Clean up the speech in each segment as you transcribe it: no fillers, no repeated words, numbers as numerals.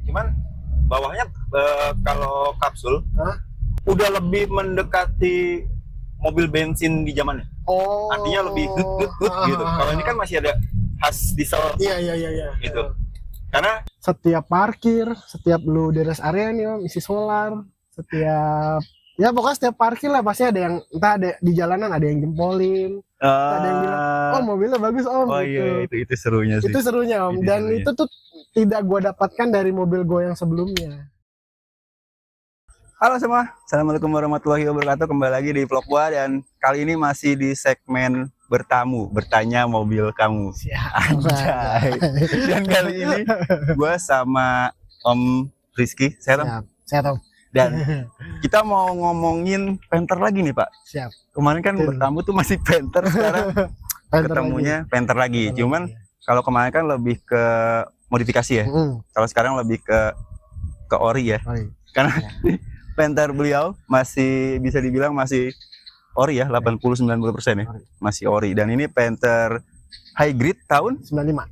cuman bawahnya kalau kapsul Hah? udah lebih mendekati mobil bensin di zamannya. Oh. Artinya lebih gitu. Kalau ini kan masih ada khas diesel Iya. gitu. Karena Setiap parkir, setiap lu di rest area nih om, isi solar, setiap ya pokoknya setiap parkir lah pasti ada yang entah ada di jalanan ada yang jempolin, ada yang bilang oh mobilnya bagus om oh gitu. iya itu serunya sih. Itu serunya om, Itu dan serunya. itu tuh tidak gue dapatkan dari mobil gue yang sebelumnya. Halo semua, assalamualaikum warahmatullahi wabarakatuh. Kembali lagi di vlog gua dan kali ini masih di segmen bertamu, bertanya mobil kamu. Anjay. Dan kali ini gua sama Om Rizky, sehat? Sehat om. Dan kita mau ngomongin Panther lagi nih Pak. Siap. Kemarin kan bertamu tuh masih Panther, sekarang ketemunya Panther lagi. Cuman kalau kemarin kan lebih ke modifikasi ya. Kalau sekarang lebih ke ori ya. Karena Panther beliau masih bisa dibilang masih ori ya, 80-90% ya. Masih ori. Dan ini Panther Hybrid tahun 95.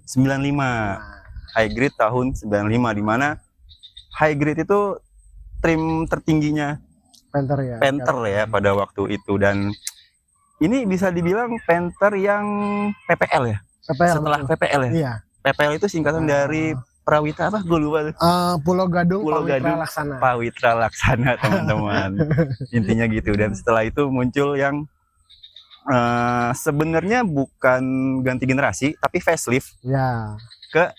Hybrid tahun 95, di mana Hybrid itu trim tertingginya Panther ya pada waktu itu. Dan ini bisa dibilang Panther yang PPL ya. Setelah PPL ya. Iya. PPL itu singkatan dari Prawita apa? Gue lupa tuh. Pulau Gadung, Pawitra Laksana teman-teman. Intinya gitu. Dan setelah itu muncul yang sebenarnya bukan ganti generasi, tapi facelift. Ya. Ke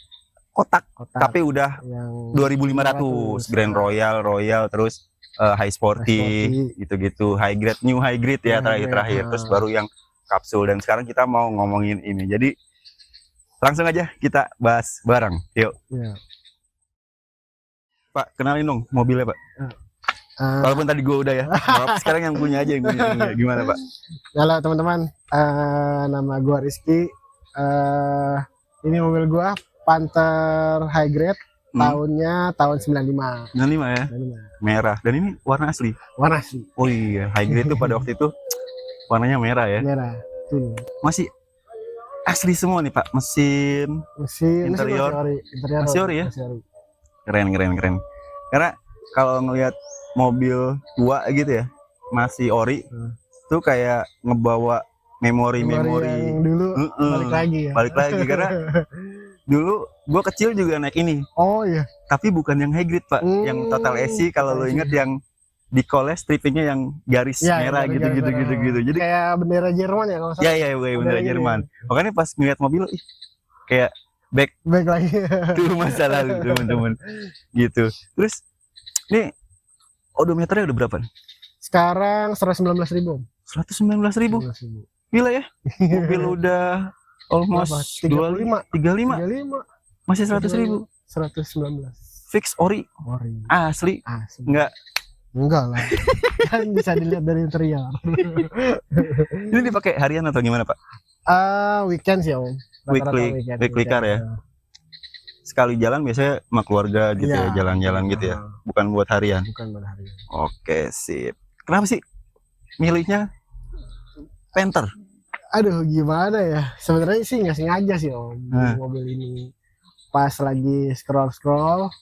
kotak. Tapi udah yang 2500 Grand Royal, terus High Sporty, gitu-gitu. High grade, new high grade ya terakhir. Terus baru yang kapsul. Dan sekarang kita mau ngomongin ini. Jadi langsung aja kita bahas bareng. Yuk. Ya. Pak, kenalin dong mobilnya, Pak. Walaupun tadi gue udah ya. Sekarang yang punya aja yang punya. Gimana, Pak? Halo teman-teman. Nama gue Rizky. Ini mobil gue Panther High Grade. Tahunnya tahun 95. 95 ya? 95. Merah. Dan ini warna asli? Warna asli. Oh iya, High Grade itu pada waktu itu warnanya merah ya? Merah. Tuh. Masih asli semua nih Pak, mesin interior masih ori ya. Keren. Karena kalau ngelihat mobil tua gitu ya, masih ori, tuh kayak ngebawa memori dulu balik lagi karena dulu gua kecil juga naik ini. Oh iya. Tapi bukan yang high grade Pak, yang total SC. Kalau lo inget yang di koles strippingnya yang garis merah gitu. Jadi kayak bendera Jerman ya kalau salah. Iya, bendera Jerman. Makanya pas ngeliat mobil kayak back lagi. Itu masa lalu teman-teman. Gitu. Terus nih odometernya udah berapa nih? Sekarang 119.000. 119.000. Gila ya. Mobil udah almost 35. Masih 100.000. 119. Fix ori. Asli. Enggak lah. Kan bisa dilihat dari interior. Ini dipakai harian atau gimana, Pak? Weekend sih, Om. Weekly car ya. Sekali jalan biasanya sama keluarga gitu ya, jalan-jalan gitu ya. Bukan buat harian. Oke, sip. Kenapa sih milihnya Panther? Aduh, gimana ya? Sebenarnya sih nggak sengaja sih, Om. Mobil ini pas lagi scroll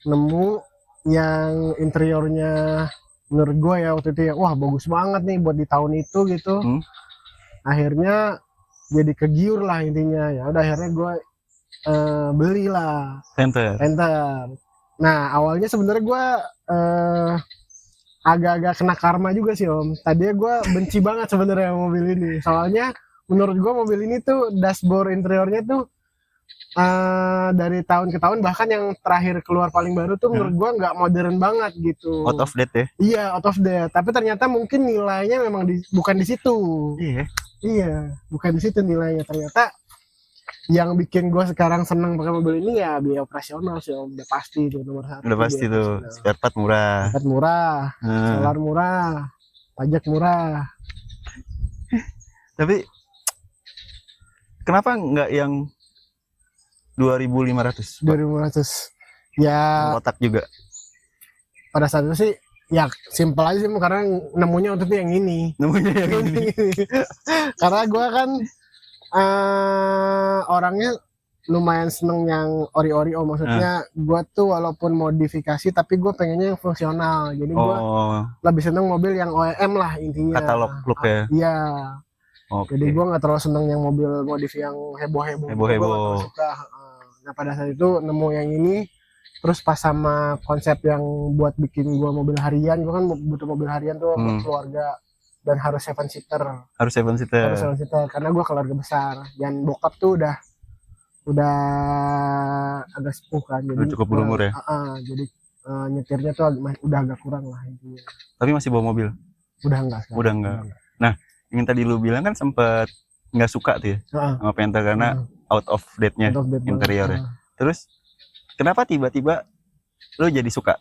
nemu yang interiornya menurut gue ya waktu itu ya, wah bagus banget nih buat di tahun itu gitu. Akhirnya jadi kegiur lah intinya. Ya udah akhirnya gue belilah Panther. Nah awalnya sebenarnya gue agak-agak kena karma juga sih Om. Tadinya gue benci banget sebenarnya mobil ini. Soalnya menurut gue mobil ini tuh dashboard interiornya tuh dari tahun ke tahun, bahkan yang terakhir keluar paling baru tuh menurut gua nggak modern banget gitu. Out of date ya? Iya, out of date. Tapi ternyata mungkin nilainya memang bukan di situ. Iya, bukan di situ nilainya. Ternyata yang bikin gua sekarang seneng pakai mobil ini ya biaya operasional sih Om. Udah pasti itu nomor satu. Udah pasti tuh. Spare part murah. Solar murah, pajak murah. Tapi kenapa nggak yang 2.500? Ya kotak juga. Pada saat itu sih ya simpel aja sih karena nemunya waktu itu yang ini. Karena gue kan orangnya lumayan seneng yang ori-ori om, maksudnya gue tuh walaupun modifikasi tapi gue pengennya yang fungsional, jadi gue lebih seneng mobil yang OEM lah intinya, katalog look ya. Iya. Jadi gue nggak terlalu seneng yang mobil modif yang heboh-heboh. Gue nggak terlalu suka. Nah pada saat itu nemu yang ini, terus pas sama konsep yang buat bikin gue mobil harian, gue kan butuh mobil harian tuh buat keluarga dan harus 7-seater. Harus 7-seater karena gue keluarga besar dan bokap tuh udah agak sepuh kan, jadi cukup berumur ya. Jadi nyetirnya tuh udah agak kurang lah intinya. Tapi masih bawa mobil? Udah enggak. Nah, yang tadi lu bilang kan sempet nggak suka tuh ya sama Panther karena out of date-nya interiornya. Terus kenapa tiba-tiba lu jadi suka?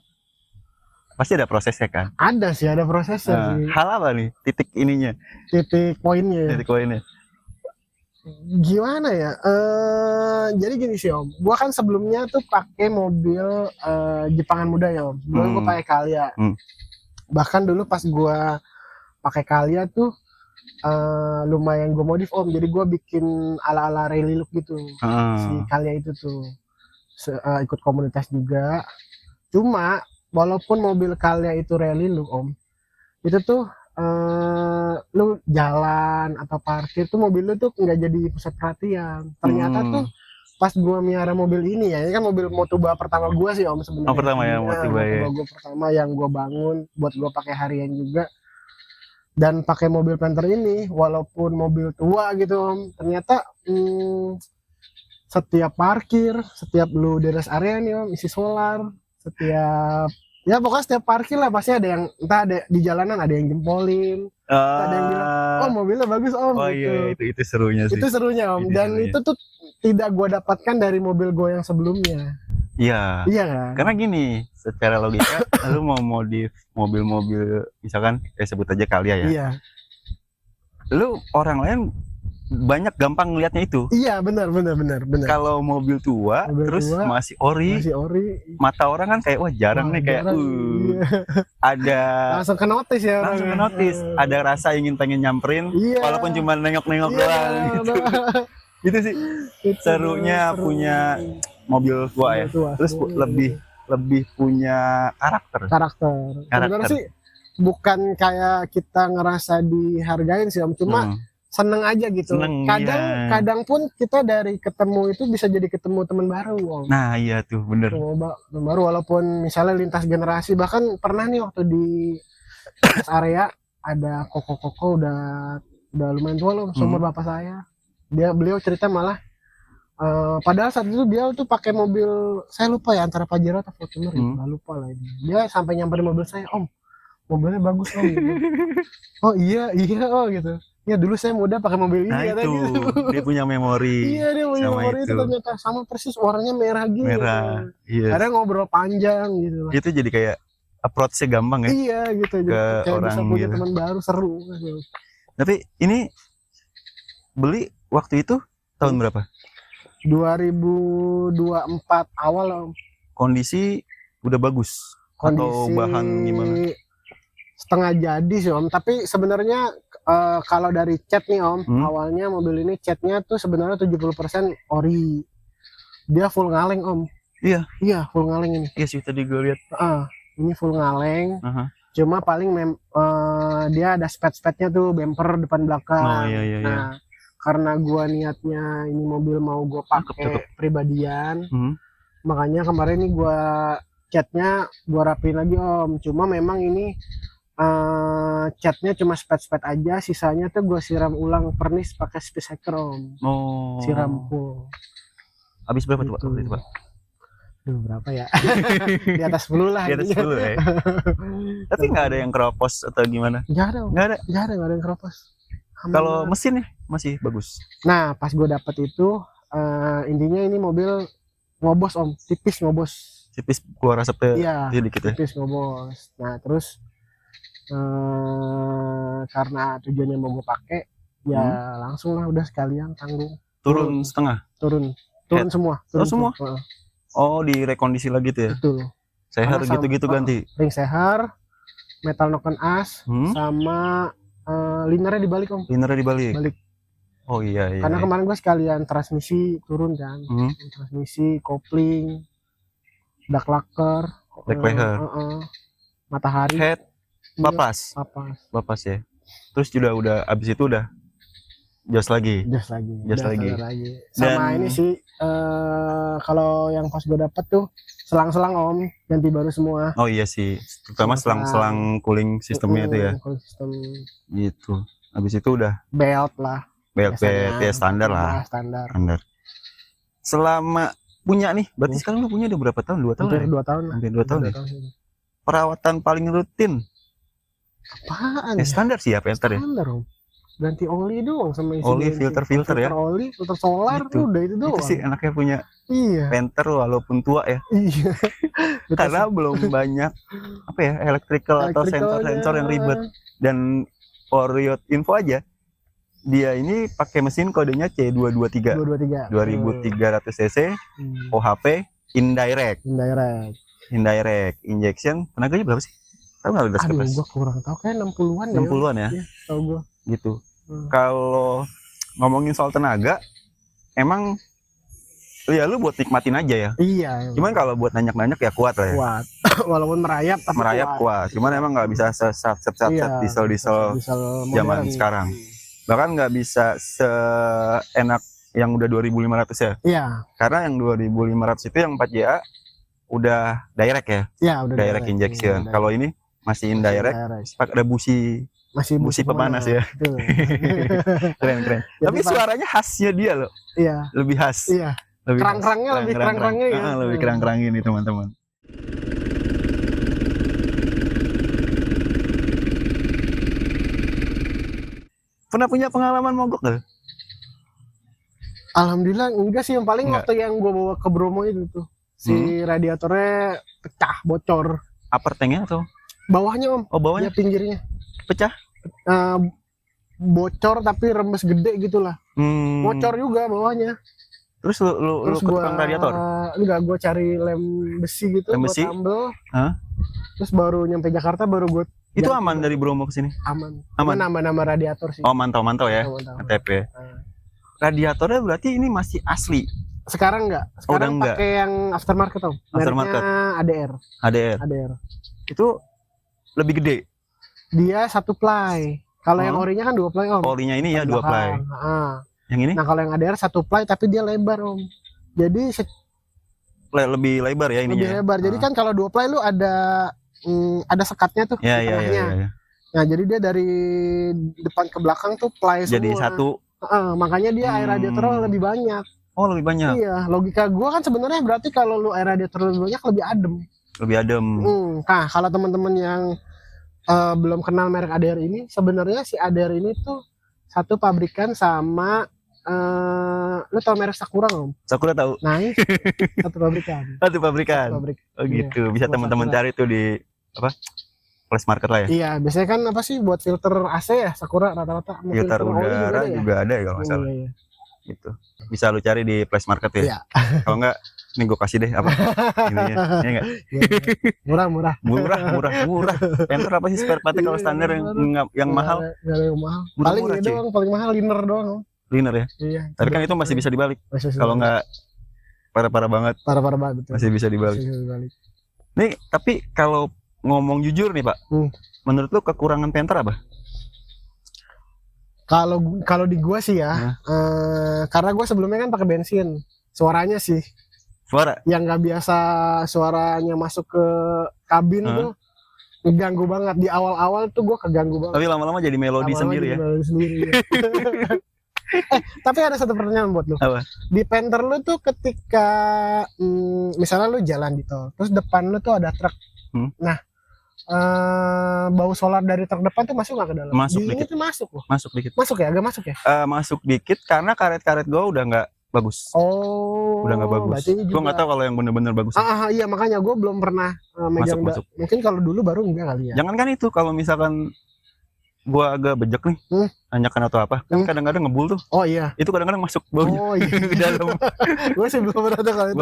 Pasti ada prosesnya kan? Ada sih, ada prosesnya sih. Hal apa nih titik poinnya? Titik poinnya. Gimana ya? Jadi gini sih om, gua kan sebelumnya tuh pakai mobil Jepangan muda ya om. Gua pakai Calya. Bahkan dulu pas gua pakai Calya tuh lumayan gua modif om. Jadi gua bikin ala-ala rally look gitu. Si Calya itu tuh ikut komunitas juga. Cuma walaupun mobil Calya itu rally look om, itu tuh lu jalan atau parkir tuh mobil lu tuh nggak jadi pusat perhatian. Ternyata tuh pas gua miara mobil ini ya, ini kan mobil Motuba pertama gua sih om sebenarnya. Pertama ya Motuba ya. Gua pertama yang gua bangun buat gua pakai harian juga. Dan pakai mobil Panther ini walaupun mobil tua gitu om, ternyata setiap parkir, setiap lu di rest area nih om, isi solar, setiap ya pokoknya setiap parkir lah pasti ada yang entah ada di jalanan ada yang jempolin, ada yang bilang oh mobilnya bagus om. Iya itu serunya sih. Itu serunya om. Dan itu tuh tidak gue dapatkan dari mobil gue yang sebelumnya. Iya kan? Karena gini, secara logika lu mau modif mobil-mobil misalkan sebut aja Calya ya. Iya. Lu orang lain banyak gampang ngelihatnya itu. Iya benar. Kalau mobil tua terus masih ori, mata orang kan kayak wah jarang nih kayak iya. Ada langsung ke notice ya. Langsung ke notice. Ada rasa pengen nyamperin, walaupun cuma nengok-nengok doang gitu. Itu sih serunya punya mobil tua ya. Terus lebih punya karakter. Sebenarnya sih bukan kayak kita ngerasa dihargain sih om, cuma seneng aja gitu. Kadang pun kita dari ketemu itu bisa jadi ketemu teman baru om. Nah iya tuh bener. Teman baru walaupun misalnya lintas generasi, bahkan pernah nih waktu di area ada koko udah lumayan tua loh, seumur bapak saya. Beliau cerita malah padahal saat itu dia tuh pakai mobil, saya lupa ya antara Pajero atau Fortuner ya, lupa lah ini. Dia sampai nyamperin mobil saya, om mobilnya bagus om gitu. Oh iya oh gitu. Ya dulu saya muda pakai mobil ini. Nah itu gitu. Dia punya memori. Iya dia punya memori itu ternyata sama persis warnanya merah gitu. Merah. Iya. Kadang ngobrol panjang gitu. Itu jadi kayak approach-nya gampang ya. Iya gitu. Ke kayak orang bisa punya gitu. Teman baru seru. Gitu. Tapi ini beli waktu itu tahun berapa? 2024 awal om. Kondisi udah bagus. Atau bahan gimana? Setengah jadi sih om, tapi sebenarnya kalau dari cat nih om, awalnya mobil ini catnya tuh sebenarnya 70% ori. Dia full ngaleng om. Iya full ngaleng ini. Iya sih tadi gue lihat. Ini full ngaleng. Cuma paling dia ada spet-spetnya tuh, bumper depan belakang. Iya. Nah karena gua niatnya ini mobil mau gua pakai pribadian, makanya kemarin ini gua catnya gua rapiin lagi om. Cuma memang ini catnya cuma spet-spet aja, sisanya tuh gue siram ulang pernis pakai speedhacker om. Siram full. Habis berapa tuh pak? Berapa ya? Di atas 10 lah. Di atas 10 ya. Tapi nggak ada yang keropos atau gimana? Nggak ada yang keropos. Kalau mesinnya masih bagus. Nah pas gue dapet itu intinya ini mobil ngobos om, tipis ngobos. Tipis keluar asapnya. Iya. Dikit ya. Tipis ngobos. Nah terus karena tujuannya mau gue pakai ya langsung lah udah sekalian tanggung. Turun setengah. Turun semua. Semua. Oh direkondisi lagi tuh ya. Betul. Sehar gitu ganti. Ring sehar, metal noken as, sama linernya dibalik om. Linernya dibalik. Oh iya. Karena kemarin gue sekalian transmisi turun kan. Transmisi, kopling, dak laker, matahari, head, papas ya. Terus udah abis itu udah jos lagi. Sama ini sih kalau yang pas gue dapet tuh selang-selang om ganti baru semua. Oh iya sih, terutama selang cooling sistemnya itu ya. Cooling system. Gitu. Abis itu udah belt lah. Belt ya standar lah. Standar. Selama punya nih, berarti sekarang lu punya udah berapa tahun? 2 tahun? Hampir 2 tahun. Hampir 2 tahun ya. Perawatan paling rutin? Apaan? Standar sih ya, Penter ya. Standar om. Ganti oli doang sama isi oli, filter ya. Oli, filter solar gitu. Udah itu doang. Itu sih enaknya punya Penter walaupun tua ya. Iya. Karena belum banyak apa ya, electrical atau sensor yang ribet. Dan for your info aja, dia ini pakai mesin kodenya C223 2300 cc, OHP indirect injection. Tenaganya berapa sih? Tahu nggak udah sekitar? Gua kurang tahu, kayak 60-an 60-an ya. Iya, tahu gua. Gitu. Kalau ngomongin soal tenaga, emang ya lu buat nikmatin aja ya. Iya. Cuman kalau buat nanyak-nanyak ya kuat lah ya. Kuat. Walaupun merayap tapi kuat. Cuman emang nggak bisa diesel zaman sekarang. Bahkan nggak bisa seenak yang udah 2500 ya. Iya. Karena yang 2500 itu yang 4JA udah direct ya. Iya, udah direct injection. Kalau ini masih indirect, ada busi pemanas ya. Keren. Tapi suaranya khasnya dia loh. Iya. Lebih khas. Iya. Kerang-kerangnya lebih kerang-kerangnya ya. Lebih kerang-kerangin nih teman-teman. Pernah punya pengalaman mogok nggak? Alhamdulillah enggak sih, yang paling waktu yang gua bawa ke Bromo itu tuh. Si radiatornya pecah, bocor. Upper tanknya atau? Bawahnya om. Oh bawahnya? Ya, pinggirnya. Pecah? Bocor tapi rembes gede gitulah. Bocor juga bawahnya. Terus lu tukang radiator? Enggak, gua cari lem besi gitu, lem besi? Tambel. Terus baru nyampe Jakarta baru gua. Itu aman dari Bromo ke sini? Aman. Nama radiator sih. Oh, mantau ya. TP. Radiatornya berarti ini masih asli. Sekarang enggak. Sekarang pakai yang aftermarket om. Aftermarket. ADR. Itu lebih gede. Dia 1 ply. Kalau yang orinya kan 2 ply om. Orinya ini ya 2 ply. Yang ini? Nah kalau yang ADR 1 ply tapi dia lebar om. Jadi lebih lebar ya ininya. Lebih lebar. Jadi kan kalau 2 ply lu ada sekatnya tuh di tengahnya. Ya. Nah jadi dia dari depan ke belakang tuh ply semua. Jadi satu. Makanya dia air radiator lebih banyak. Oh lebih banyak. Iya, logika gua kan sebenarnya berarti kalau lu air radiator lebih banyak lebih adem. Nah kalau teman-teman yang belum kenal merek ADR ini, sebenarnya si ADR ini tuh satu pabrikan sama lu tau merek Sakura om? Sakura tahu. Nah ini satu pabrikan. Oh gitu. Bisa teman-teman cari tuh di apa? Flash market lah ya. Iya, biasanya kan apa sih buat filter AC ya Sakura rata-rata. Filter udara juga ada ya kalau nggak salah. Iya. Gitu. Bisa lu cari di flash market ya. Iya. Kalau enggak nih gue kasih deh apa ininya. Ya enggak? Murah. Penter apa sih spare partnya kalau standar yang mahal? Enggak yang mahal. Paling ini doang, paling mahal liner doang. Liner ya? Iya. Tapi kan itu masih bisa dibalik. Kalau enggak parah-parah banget. Parah banget betul. Masih bisa dibalik. Nih, tapi kalau ngomong jujur nih, Pak. Menurut lu kekurangan Penter apa? Kalau di gua sih ya, karena gua sebelumnya kan pakai bensin. Suaranya sih. Suara yang nggak biasa suaranya masuk ke kabin tuh ngeganggu banget. Di awal-awal tuh gua keganggu banget. Tapi lama-lama jadi melodi sendiri ya. Tapi ada satu pertanyaan buat lu. Apa? Di Penter lu tuh ketika misalnya lu jalan di tol, terus depan lu tuh ada truk. Nah, bau solar dari truk depan tuh masuk nggak ke dalam? Masuk di dikit. Ini tuh masuk loh. Masuk dikit. Masuk ya? Agak masuk ya? Masuk dikit karena karet-karet gua udah nggak bagus. Oh. Udah nggak bagus. Gua nggak tahu kalau yang bener-bener bagus. Iya makanya gua belum pernah megang. Masuk. Mungkin kalau dulu baru enggak kali ya. Jangan kan itu kalau misalkan gua agak bejek nih, tanyakan atau apa, kan kadang-kadang ngebul tuh. Oh iya. Itu kadang-kadang masuk baunya. Oh iya. Ke dalam. Gua sih belum pernah tahu kalau itu.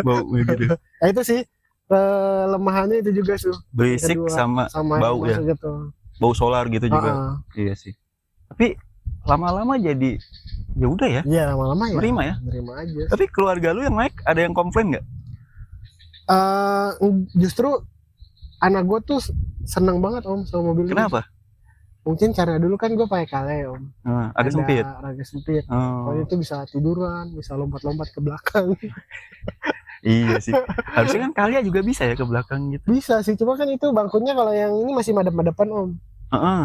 Bau gitu. Nah, itu sih kelemahannya itu juga tuh. Berisik sama bau ya. Gitu. Bau solar gitu juga. Iya sih. Tapi lama-lama jadi ya udah ya. Iya, lama-lama ya. Nerima ya. Nerima aja. Tapi keluarga lu yang naik ada yang komplain nggak? Justru anak gue tuh seneng banget om sama mobil. Kenapa? Mungkin karena dulu kan gue pakai Kale om. Agak sempit. Agak sempit. Kalau itu bisa tiduran, bisa lompat-lompat ke belakang. Iya sih. Harusnya kan Kalia juga bisa ya ke belakang gitu. Bisa sih, cuma kan itu bangkunya kalau yang ini masih madep-madepan om.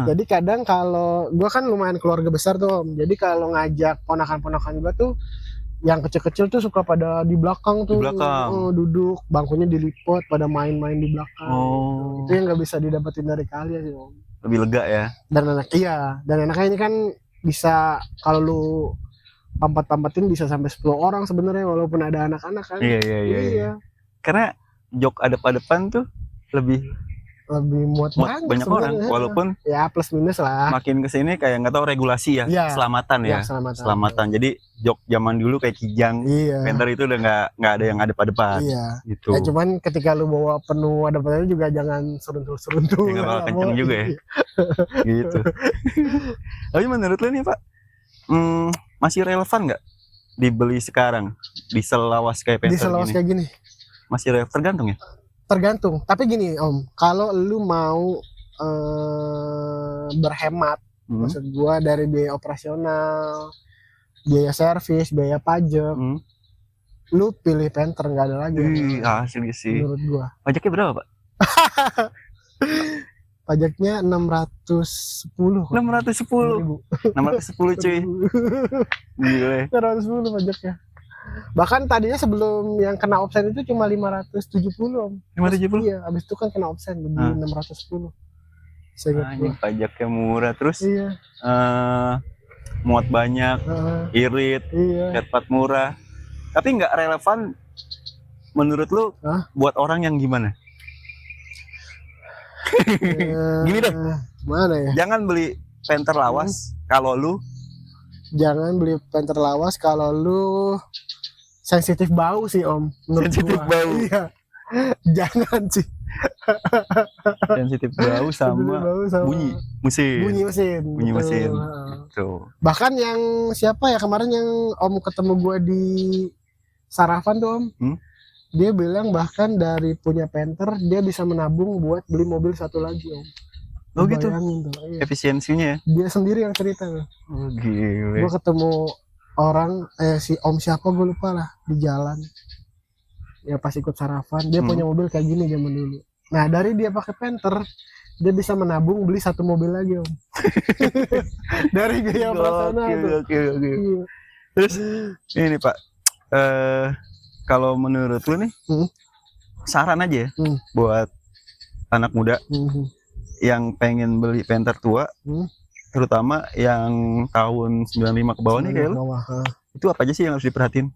Jadi kadang kalau gue kan lumayan keluarga besar tuh om. Jadi kalau ngajak ponakan-ponakan gue tuh yang kecil-kecil tuh suka pada di belakang tuh. Di belakang. Duduk, bangkunya dilipat, pada main-main di belakang. Itu yang nggak bisa didapetin dari Kalia sih om. Lebih lega ya. Dan enaknya ini kan bisa kalau lu pampat-pampatin bisa sampai 10 orang sebenarnya walaupun ada anak-anak kan. Iya. Karena jok adep-adepan tuh lebih muat banyak orang walaupun ya plus minus lah. Makin kesini kayak nggak tahu regulasi ya, keselamatan ya. Keselamatan. Jadi jok zaman dulu kayak Kijang, Panther itu udah nggak ada yang adep-adepan. Gitu. Ya cuman ketika lu bawa penuh adep-adepan juga jangan seruntul-seruntul. Nggak bakal kenceng juga ya. Gitu. Tapi menurut lu nih Pak, masih relevan nggak dibeli sekarang di selawas kayak Panther di selawas kayak gini? Masih tergantung ya? Tergantung, tapi gini om, kalau lu mau berhemat, maksud gua dari biaya operasional, biaya servis, biaya pajak, lu pilih Panther, nggak ada lagi. Asli sih. Menurut gua. Pajaknya berapa Pak? Pajaknya 610. 610 cuy. Gila. 610 pajaknya. Bahkan tadinya sebelum yang kena opsen itu cuma 570 om. 570? Iya, abis itu kan kena opsen jadi 610. Pajaknya murah terus. Muat banyak, irit, headpad murah. Tapi nggak relevan menurut lu buat orang yang gimana? Gini deh. Mana ya? Jangan beli Panther lawas kalau lu sensitif bau sih om. Sensitif bau. Iya. Jangan sih. Sensitif bau sama bunyi mesin. Tuh. Bahkan yang siapa ya kemarin yang om ketemu gua di Sarapan tuh om. Dia bilang bahkan dari punya Panther dia bisa menabung buat beli mobil satu lagi om. Oh gitu. Efisiensinya ya. Dia sendiri yang cerita. Oh gila. Gua ketemu orang si om siapa gue lupa lah di jalan ya pas ikut Sarapan dia punya mobil kayak gini zaman dulu. Nah dari dia pakai Panther dia bisa menabung beli satu mobil lagi om. Dari biaya operasional. Oke. Terus ini Pak, kalau menurut lu nih saran aja ya buat anak muda yang pengen beli Panther tua, terutama yang tahun 95 ke bawah nih kayak lu, itu apa aja sih yang harus diperhatiin?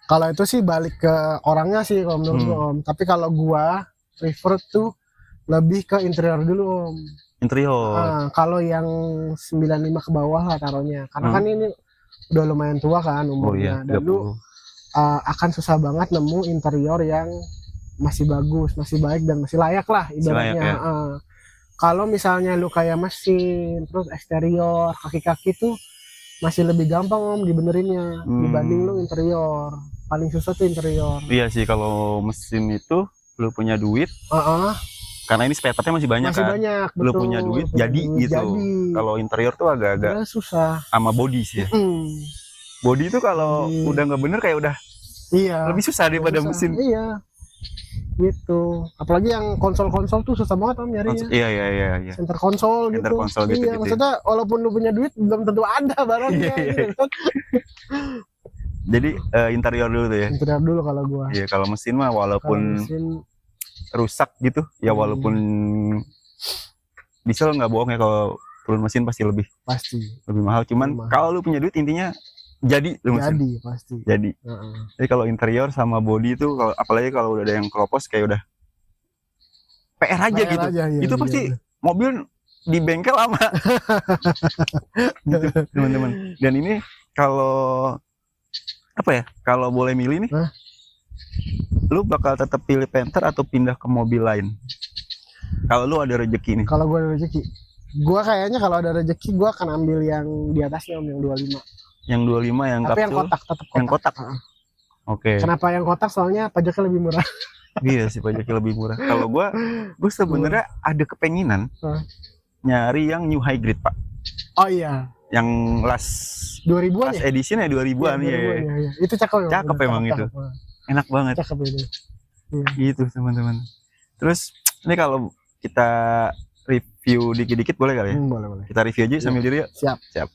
Kalau itu sih balik ke orangnya sih kalau menurut gua om. Tapi kalau gua prefer tuh lebih ke interior dulu om. Interior. Kalau yang 95 ke bawah lah taruhnya. Karena kan ini udah lumayan tua kan umurnya. Dan lu akan susah banget nemu interior yang masih bagus, masih baik dan masih layak lah ibaratnya. Kalau misalnya lu kayak mesin, terus eksterior, kaki-kaki tuh masih lebih gampang om dibenerinnya dibanding lu interior. Paling susah tuh interior. Iya sih kalau mesin itu lu punya duit. Karena ini spare partnya masih banyak kan. Betul. Lu punya duit jadi gitu. Kalau interior tuh agak-agak susah. Sama body sih ya. Body itu kalau udah nggak bener kayak udah lebih susah daripada mesin. Iya. Gitu. Apalagi yang konsol-konsol tuh susah banget om nyarinya. Iya. Center konsol gitu. Iya, maksudnya walaupun lu punya duit belum tentu ada barangnya gitu kan. Jadi interior dulu tuh ya. Interior dulu kalau gua. Iya, kalau mesin mah walaupun rusak gitu, ya walaupun diesel nggak bohong ya kalau turun mesin pasti lebih mahal. Cuman kalau lu punya duit intinya jadi pasti. Jadi kalau interior sama body itu apalagi kalau udah ada yang keropos kayak udah PR aja gitu. Itu pasti mobil di bengkel lama. Gitu, teman-teman. Dan ini kalau kalau boleh milih nih, lu bakal tetap pilih Panther atau pindah ke mobil lain? Kalau lu ada rezeki nih. Kalau gua ada rezeki, Gua kayaknya kalau ada rezeki gua akan ambil yang di atasnya Om, yang 25. Yang 25 yang Tapi kapsul. yang kotak, tetap kotak. Yang kotak. Oke. Kenapa yang kotak? Soalnya pajaknya lebih murah. Iya sih, pajaknya lebih murah. Kalau gua sebenarnya ada kepenginan nyari yang new high grade, Pak. Oh iya. Yang last 2000-an last ya? edition ya 2000-an ya. Ya. Itu cakep ya. Cakep emang itu. Enak banget. Cakep itu. Gitu teman-teman. Terus ini kalau kita review dikit-dikit boleh kali ya? Boleh. Kita review aja sambil diri ya? Siap.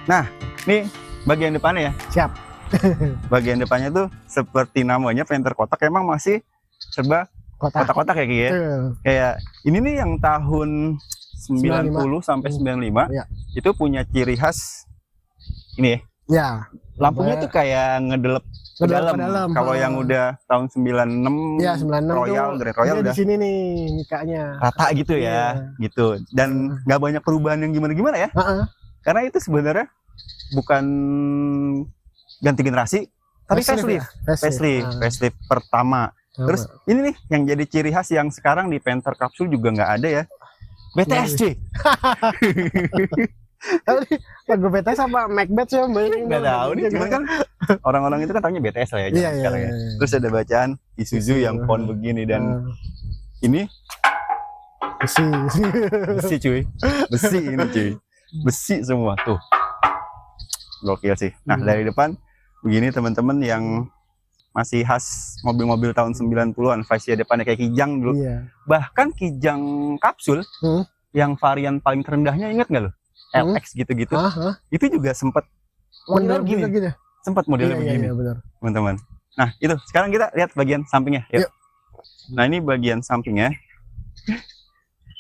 Nah, ini bagian depannya ya. Siap. Bagian depannya tuh seperti namanya Panther kotak, emang masih serba kotak-kotak ya Ki ya. Kayak ini nih yang tahun 90 sampai 95 ya. Itu punya ciri khas ini ya. Ya. Lampunya tuh kayak ngedelep ke dalam. Kalau yang udah tahun 96, ya, 96 Royal, Grand Royal udah di sini nih mikanya. rata gitu ya, gitu. Dan nggak banyak perubahan yang gimana-gimana ya. Karena itu sebenarnya bukan ganti generasi, tapi facelift pertama. Terus ini nih yang jadi ciri khas yang sekarang di Panther kapsul juga nggak ada ya, BTSC. Lagu BTS sama Macbeth sih nggak tahu nih, cuman kan orang-orang itu kan taunya BTS lah ya sekarang ya. Terus ada bacaan Isuzu yang font begini dan ini besi cuy, besi ini cuy, besi semua tuh. Gokil sih. Nah, dari depan begini teman-teman yang masih khas mobil-mobil tahun 90-an, fascia depannya kayak Kijang dulu. Bahkan Kijang kapsul yang varian paling terendahnya, ingat nggak lo? LX gitu-gitu. Itu juga sempat model gini. Sempat modelnya begini. Teman-teman. Nah, itu sekarang kita lihat bagian sampingnya. Yuk. Nah, ini bagian sampingnya.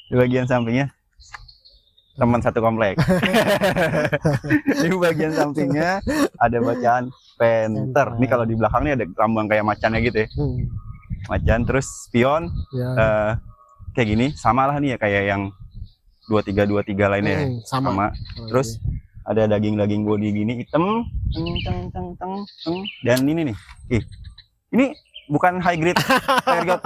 Di bagian sampingnya teman satu komplek. Di bagian sampingnya ada bacaan Panther. Ini kalau di belakang ini ada lambang kayak macannya gitu ya. Macan, terus spion kayak gini, samalah nih ya kayak yang 2323 lainnya ya. Sama. Terus ada daging-daging body gini hitam, dan ini nih. Ini bukan high grade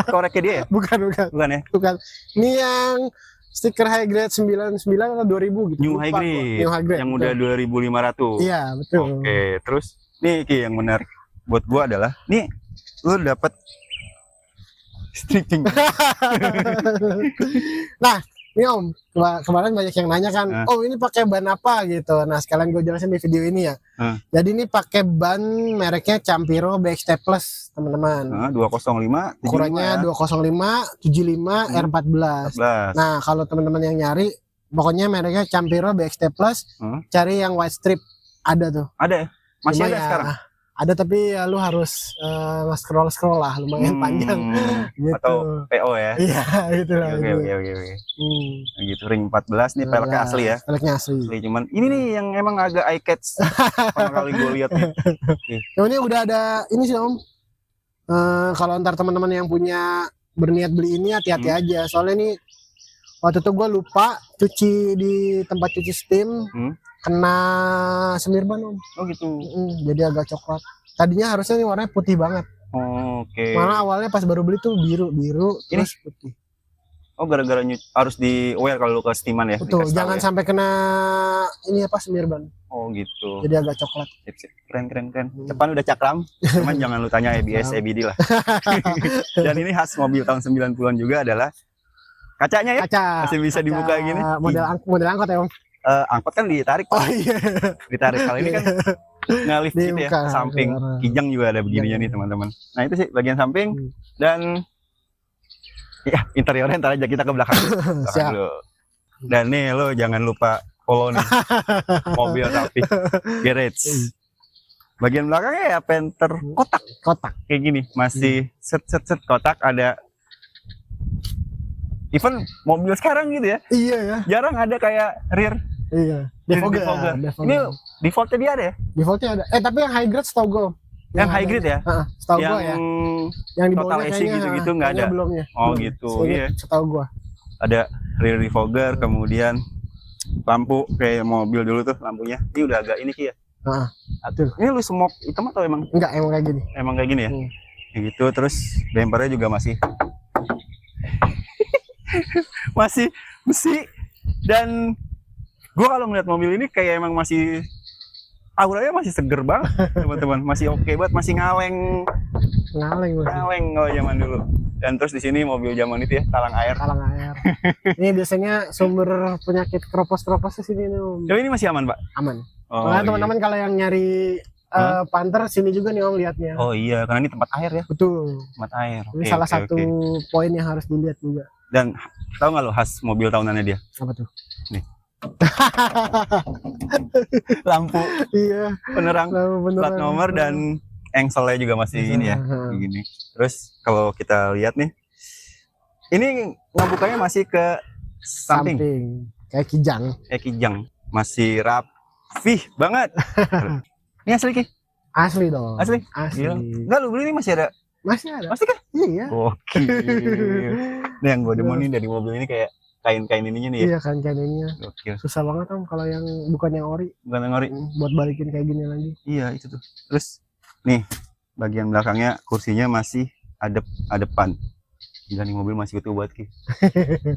koreknya dia ya? Bukan ya? Bukan. Ini yang stiker high grade 99 atau 2000 gitu. New high grade yang udah 2500. Iya, betul. Oke, terus nih Ki, yang menarik buat gua adalah nih lu dapat stripping. Nah, ini Om, kemarin banyak yang nanya kan, Om ini pakai ban apa gitu. Nah, sekalian gue jelasin di video ini ya. Jadi ini pakai ban mereknya Campiro BXT Plus, teman-teman. 205, ukurannya 205, 75, R14. Nah, kalau teman-teman yang nyari, pokoknya mereknya Campiro BXT Plus, cari yang white strip, ada tuh. Ada ya? Masih ada sekarang? Ada, tapi ya lu harus scroll lah, lumayan panjang gitu. Atau PO ya? Iya, itulah. Oke. Nah, gitu, ring 14 nih peleknya asli ya? Peleknya asli. Cuman ini nih yang emang agak eye catch pertama kali gue lihat nih. Ini udah ada ini sih Om. Kalau ntar teman-teman yang punya berniat beli ini hati-hati aja. Soalnya ini waktu itu gue lupa cuci di tempat cuci steam. Kena semir ban Om. Oh gitu. Jadi agak coklat. Tadinya harusnya ini warnanya putih banget. Oke. Malah awalnya pas baru beli tuh biru ini? Terus putih. Oh, gara-gara harus di wear kalau lu ke steaman ya. Betul, jangan sampai kena ini apa semir ban. Oh gitu. Jadi agak coklat. Keren. Depan udah cakram. Cuman jangan lu tanya ABS ABD lah. Dan ini khas mobil tahun 90-an juga adalah kacanya ya. Masih bisa dibuka gini. Model angkot ya Om. Angkot kan ditarik. Oh iya. Ditarik. Kalau ini kan nge-lift gitu ya, ke samping. Kijang juga ada begininya nih teman-teman. Nah itu sih bagian samping. Dan ya interiornya ntar aja kita ke belakang dulu. Dan nih lo jangan lupa follow nih mobil tapi garage. Bagian belakangnya ya Panther kotak kayak gini, masih set kotak. Ada even mobil sekarang gitu ya. Iya ya. Jarang ada kayak rear. Iya. Defogger. Ini defaultnya dia ada ya? Defaultnya ada. Tapi yang high grade setahu gue. Yang high grade ya? Setahu gue ya. Yang di bawahnya kayaknya gitu nggak ada. Belumnya. Oh gitu. Iya. Setahu gue. Ada rear defogger, kemudian lampu kayak mobil dulu tuh lampunya. Ini udah agak ini Ki ya. Betul. Ini lu smoke hitam atau emang? Enggak, emang kayak gini. Emang kayak gini ya? Kayak gitu, terus bempernya juga masih masih besi. Dan gua kalau ngeliat mobil ini kayak emang masih auranya masih seger banget teman-teman, masih oke banget, masih ngaleng kalau zaman dulu. Dan terus di sini mobil zaman itu ya, talang air. Ini biasanya sumber penyakit keropos-keropos di sini nih. Tapi ini masih aman, Pak? Aman. Nah, teman-teman kalau yang nyari Panther, sini juga nih Om lihatnya. Oh iya, karena ini tempat air ya. Betul. Tempat air. Ini salah satu poin yang harus dilihat juga. Dan tahu nggak lo khas mobil tahunannya dia? Apa tuh? Nih. Lampu. Iya. Penerang. Plat nomor dan engselnya juga masih ini ya, gini. Terus kalau kita lihat nih, ini ngebukanya masih ke samping. Kayak kijang. Masih rapih banget. Ini asli Ki? Asli dong. Asli? Enggak, lu beli ini masih ada? Masih ada. Masih kan? Iya. Oke. Ini yang gue demen nih dari mobil ini kayak kain-kain ininya nih ya? Iya, kain-kain ininya. Oke. Susah banget Om kalau yang bukan yang ori. Bukan yang ori. Buat balikin kayak gini lagi. Iya, itu tuh. Terus nih, bagian belakangnya kursinya masih adepan. Gila nih mobil masih utuh buat Ki.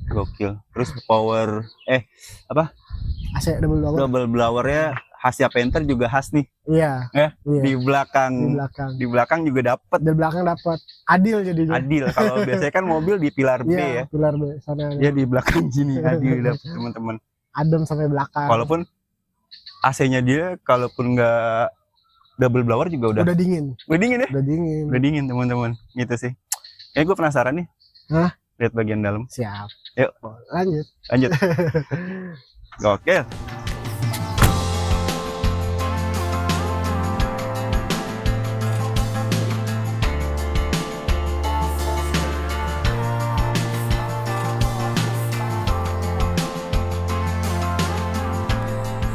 Gokil. Terus power AC double blower-nya khasnya Panther juga khas nih. Iya. Di belakang juga dapat. Di belakang dapat. Adil jadinya. Adil. Kalau biasanya kan mobil di pilar B ya. Pilar B sana. Ya di belakang sini adil dapat teman-teman. Adem sampai belakang. Walaupun AC-nya dia kalaupun nggak double blower juga udah dingin. Udah dingin ya? Udah dingin teman-teman. Gitu sih. Gue penasaran nih. Lihat bagian dalam. Siap. Yuk. Lanjut. Gokil.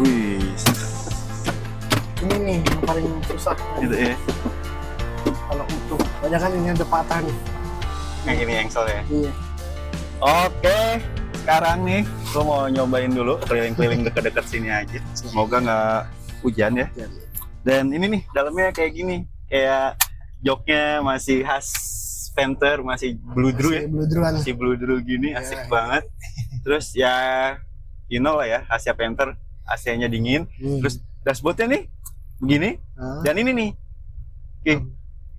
Wih. Ini nih yang paling susah. Gitu ya. Kalau utuh, banyak kan ini ada patah nih. Yang ini engsel ya. Iya. Oke, sekarang nih gue mau nyobain dulu keliling-keliling deket-deket sini aja. Semoga nggak hujan ya. Dan ini nih dalamnya kayak gini, kayak joknya masih khas Panther, masih bludru ya. Masih bludru gini, asik banget. Terus ya, you know lah ya, khasnya Panther, AC-nya dingin. Terus dashboardnya nih begini. Dan ini nih,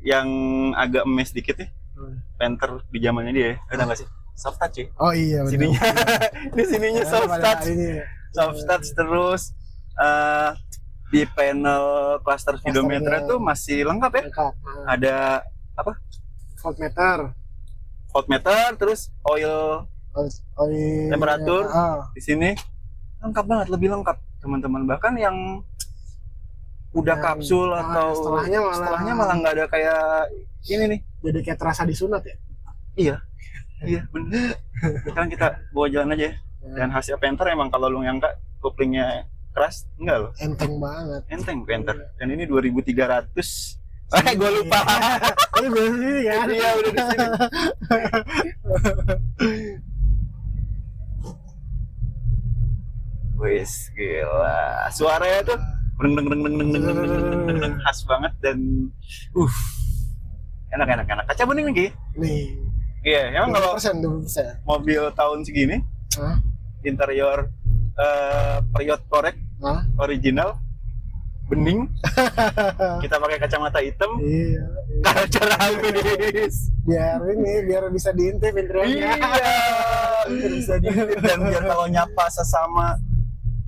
yang agak emes dikit nih. Panther di zamannya dia, ada nggak sih? Soft touch ya? Oh iya. Sininya, di sininya soft touch. Soft touch terus di panel cluster speedometer itu masih lengkap ya? Ada apa? Voltmeter, terus oil temperatur di sini lengkap banget, lebih lengkap teman-teman. Bahkan yang udah kapsul atau setelahnya malah nggak ada kayak ini nih. Jadi kayak terasa disunat ya? Iya bener. Sekarang kita bawa jalan aja ya. Dan hasil Panther emang kalau lu nyangka koplingnya keras, enggak loh. Enteng banget. Enteng Panther. Dan ini 2.300. Gue lupa. Ini gue sini kan? Iya udah di sini. Wis gila. Suaranya tuh deng khas banget dan enak. Kaca bening lagi. Nih. Iya, emang kalau mobil tahun segini, interior period korek, original, bening, kita pakai kacamata hitam, kaca habis. Biar bisa diintip interiornya. Iya, biar bisa diintip dan biar kalau nyapa sesama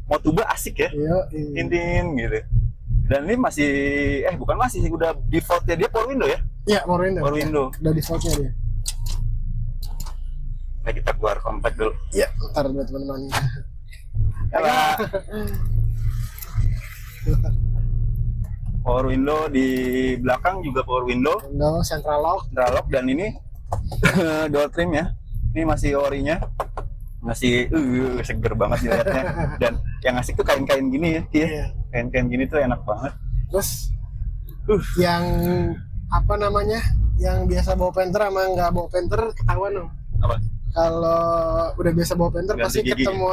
Motuba asik ya, intin gitu. Dan ini masih, bukan masih, udah defaultnya dia power window ya? Iya, power window. Udah defaultnya dia. Nah, kita keluar compact dulu. Iya, ntar buat teman-teman. Power window di belakang juga power window. Central lock, dan ini door trim ya. Ini masih orinya. Masih seger banget dilihatnya. Dan yang asik tuh kain-kain gini ya. Iya. Kain-kain gini tuh enak banget. Terus yang apa namanya? Yang biasa bawa Panther sama nggak bawa Panther ketahuan dong. Apa? Kalau udah biasa bawa Panther pasti ketemu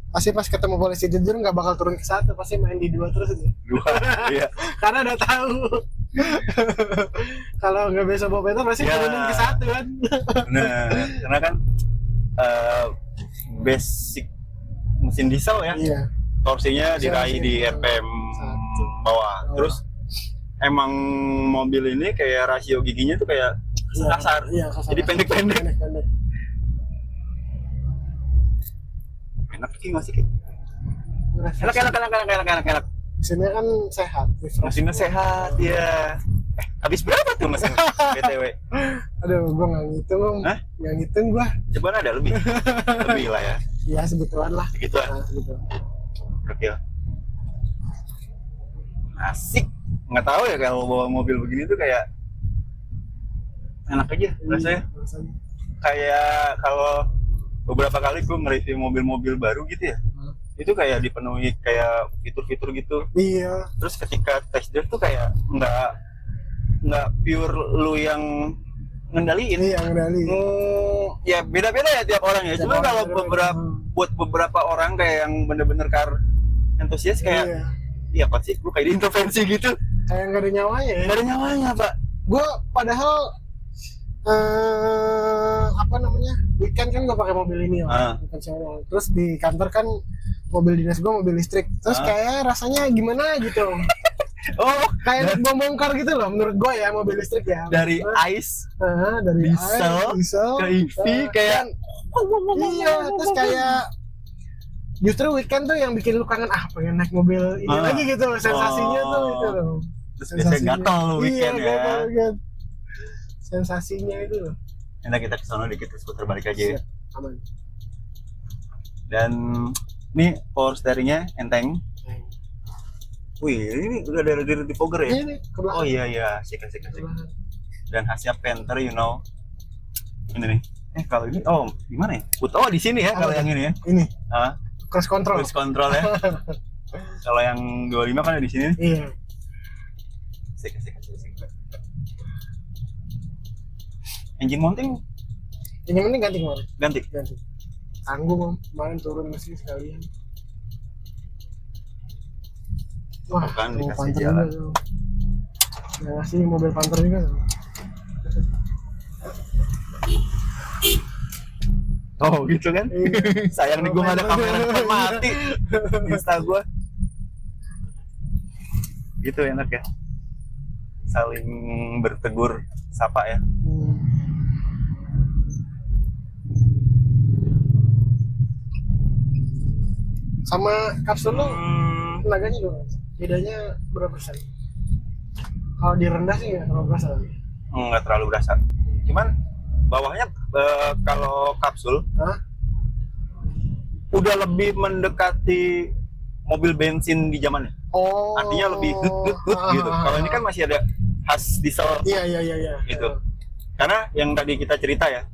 pasti pas ketemu polisi jujur nggak bakal turun ke 1, pasti main di 2 terus aja. 2, iya. Karena udah tahu kalau nggak bisa bawa meter pasti turunin ke 1 kan. Nah, karena kan basic mesin diesel ya, Iya. torsinya diraih di RPM bawah. Terus emang mobil ini kayak rasio giginya tuh kayak kasar. Iya, kasar. Jadi pendek-pendek. Pendek-pendek. Enak sih masih kayak. Enak. Mesinnya kan sehat. Mesinnya sehat ya. Habis berapa tuh mesin BTW? Aduh, gua nggak ngitung om. Hah? Nggak ngitung gua. Coba ada lebih lah ya. Iya segituan lah. Segituan. Nah, gitu. Gokil. Asik. Nggak tahu ya kalau bawa mobil begini tuh kayak enak aja rasanya. Rasanya. Kayak kalau beberapa kali gue nge-review mobil-mobil baru gitu ya, itu kayak dipenuhi kayak fitur-fitur gitu. Iya. Terus ketika test drive tuh kayak nggak pure lu yang ngendaliin. Iya, ngendali. Ya beda-beda ya tiap orang ya. Cuma kalau buat beberapa orang kayak yang bener-bener car entusias kayak iya apa sih, gue kayak diintervensi gitu. Kayak nggak ada nyawanya ya. Nggak ada nyawanya pak. Gue padahal apa namanya, weekend kan gue pakai mobil ini ya, terus di kantor kan mobil dinas gue mobil listrik, terus kayak rasanya gimana gitu. Oh, kayak membongkar gitu loh menurut gue ya mobil listrik ya. Dari ICE, dari diesel ke EV kayak iya, terus kayak justru weekend tuh yang bikin lu kangen, pengen naik mobil ini lagi gitu, sensasinya tuh itu loh. Terus biasanya gatel weekend ya. Gatel. Sensasinya itu loh. Enak kita kesana dikit terus putar balik aja ya. Aman. Dan ini power steeringnya enteng. Wih, ini udah ada di fogger ya? Ini, oh iya, asik. Dan khasnya Panther, you know. Ini nih. Kalau ini, gimana ya? Oh di sini ya kalau yang ini ya. Ini. Cruise control. Cruise control ya. Kalau yang 25 kan ada di sini. Iya. Asik. Engine mounting? Engine mounting ganti kemarin. Ganti. Tanggung om, kemarin turun mesin sekalian. Wah, kan dikasih Panther jalan. Ya ngasih mobil Panther juga. Oh gitu kan? Sayang nih gue gak ada kamera depan mati Insta gue. Gitu enak ya. Saling bertegur sapa ya. Sama kapsul lo tenaganya juga bedanya berapa persen? Kalau di rendah sih nggak terlalu berasa. Nggak terlalu berasa. Cuman bawahnya kalau kapsul udah lebih mendekati mobil bensin di zamannya. Oh. Artinya lebih good gitu. Kalau ini kan masih ada khas diesel. Iya. Gitu. Karena yang tadi kita cerita ya.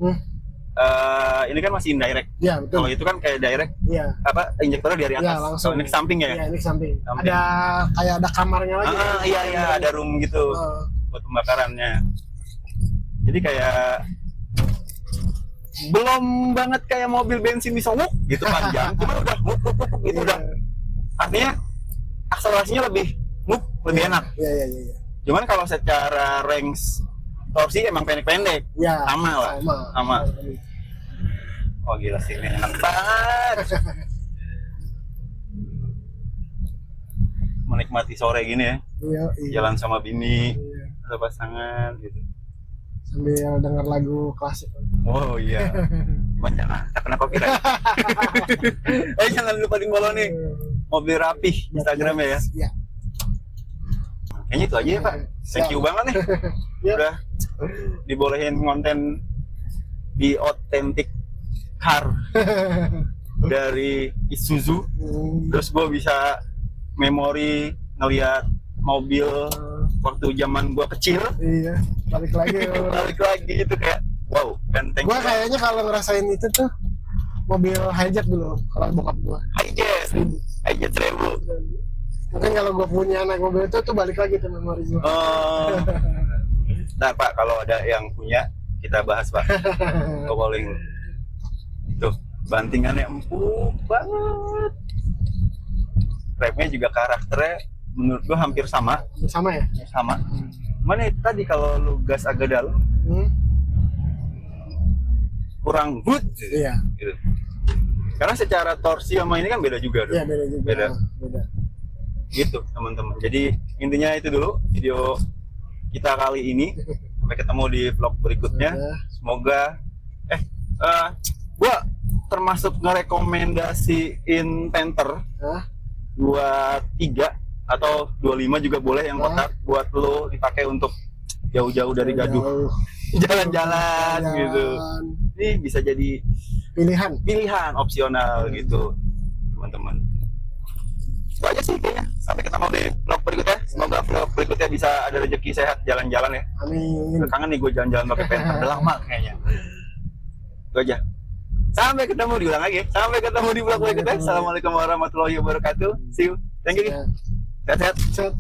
Ini kan masih indirect. Iya, betul. Kalau itu kan kayak direct. Iya. Injektornya dari atas. Iya, langsung. Kalau ini samping ya? Iya, ini samping. Ada kayak ada kamarnya lagi. Iya, ada room gitu buat pembakarannya. Jadi kayak belum banget kayak mobil bensin bisa gitu panjang, cuma udah gitu udah. Artinya akselerasinya lebih enak. Iya. Cuman kalau secara range torsi emang pendek-pendek. Ya, sama. Oh gila sih, ini enak banget. Menikmati sore gini ya. Iya. Jalan sama bini, ada pasangan gitu. Sambil denger lagu klasik. Oh iya. Jangan kena copyright. Jangan lupa di follow nih. Mobil Rapih Instagramnya ya. Iya. Kayaknya itu aja ya Pak. Thank you banget nih. Udah dibolehin konten di Authentic Car dari Isuzu. Terus gue bisa memori ngeliat mobil waktu zaman gue kecil. Iya, balik lagi itu kayak wow. Dan thank you. Gue kayaknya kalau ngerasain itu tuh mobil hijack dulu kalau bokap gue. Hijack 1000. Mungkin kalau gue punya anak mobil itu tuh balik lagi tuh memori gue. Nah Pak, kalau ada yang punya kita bahas Pak. Calling tuh bantingannya empuk banget. Remnya juga karakternya menurut gua hampir sama ya, sama. Mana tadi kalau lu gas agak dalam kurang good iya gitu. Karena secara torsi sama ini kan beda juga. Iya, beda juga. Beda. Gitu, teman-teman. Jadi intinya itu dulu video kita kali ini. Sampai ketemu di vlog berikutnya. Semoga gua termasuk ngerekomendasiin Panther 23 atau 25 juga boleh yang kotak buat lo dipakai untuk jauh-jauh dari gaduh. Jalan-jalan gitu. Ini bisa jadi pilihan opsional gitu, teman-teman. Itu aja sih kayaknya. Sampai ketemu di vlog berikutnya. Semoga vlog berikutnya bisa ada rezeki sehat jalan-jalan ya. Amin. Kangen nih gue jalan-jalan pakai Panther, udah lama kayaknya. Itu aja. Sampai ketemu, diulang lagi. Sampai ketemu di vlog berikutnya. Assalamualaikum warahmatullahi wabarakatuh. See you. Thank you. Sehat-sehat.